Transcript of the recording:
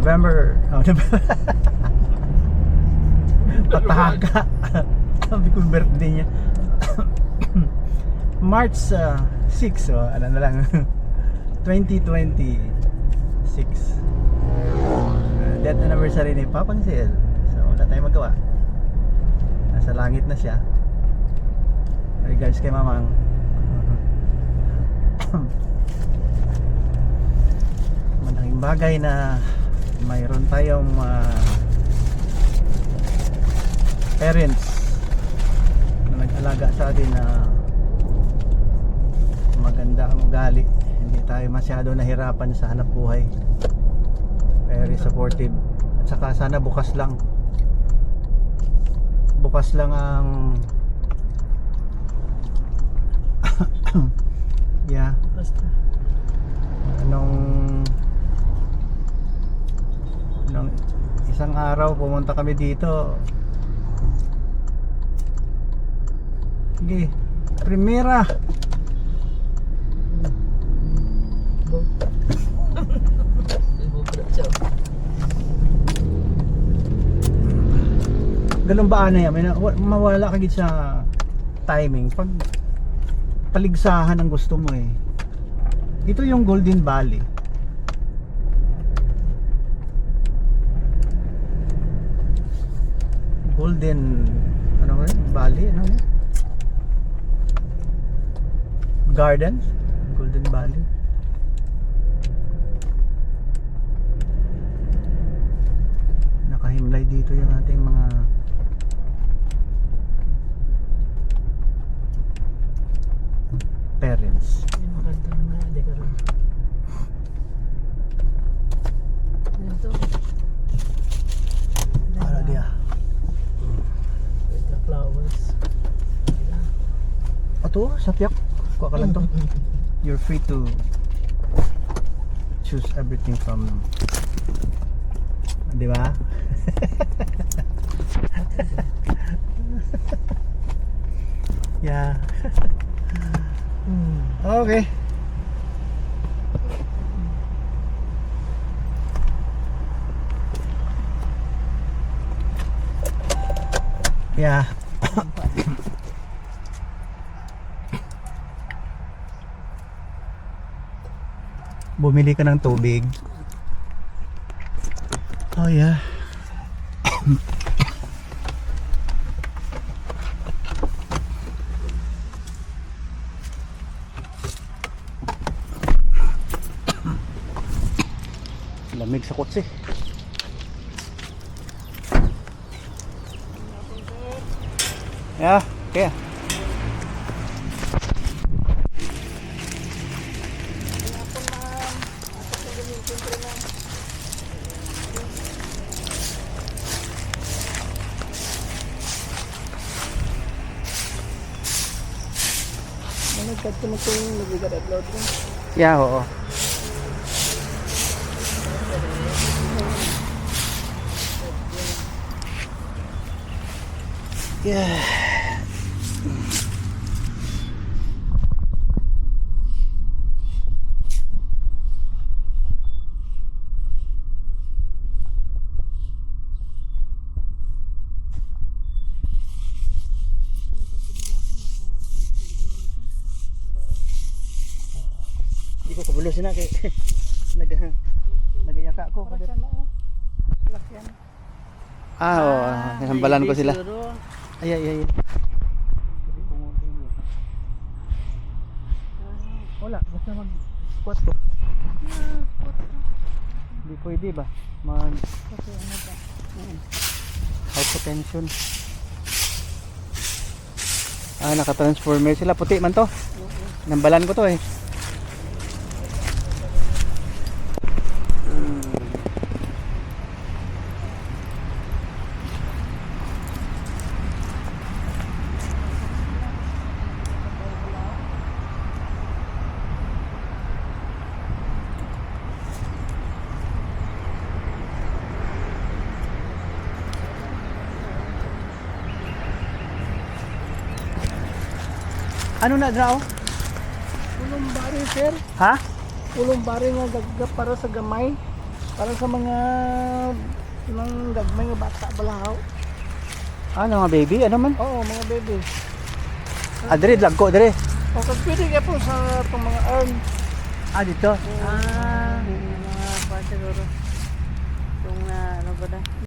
November, pataka. Sabi ko birthday niya. March 6, so ano na lang. 2026. Death anniversary ni Papa Sil. So wala tayong magawa. Nasa langit na siya. Regards kay Mamang. Malaking bagay na mayroon tayong parents na nag-alaga sa atin na maganda ang ugali. Hindi tayo masyado nahirapan sa hanap buhay. Very supportive. At saka sana bukas lang ang yeah. Nung isang araw pumunta kami dito. Sige, primera. Ganun ba ano yan? Mawala ka gid sa timing pag paligsahan ang gusto mo eh. Ito yung Golden Valley. Golden ano ba yun? Valley? Ano yun? Gardens? Golden Valley. Nakahimlay dito yung ating mga parents. Maganda na hindi ka rin. Ito. Para dia. With the flowers. Ato, sapyak. Kuha ka lang to. You're free to choose everything from, di ba? Yeah. Okay. Yeah. Bumili ka ng tubig. Oh yeah. Lamig sa kotse. Yeah, okay. Nagkat ko na ito yung nabigat at load ko. Yeah, oo. Yeah. Hindi ko kabulusin na kay nagayaka ko. Ah, oo. Hambalan ko sila. Ay. Wala, basta mag-squat ko. Hindi pwede ba? Kasi ano ba? Hypertension. Ah, naka-transformer sila. Puti man to. Nambalan ko to eh. Ano na draw? Pulong bari sir. Ha? Pulong bari nga dagga para sa gamay. Para sa mga nang gagmay nga bata balahaw. Ano mga baby? Ano man? Oo, mga baby. Adre, lagko, adre. O kag pwede ka po sa itong mga earn. Dito. Mga pa siguro. Kung ano ba na.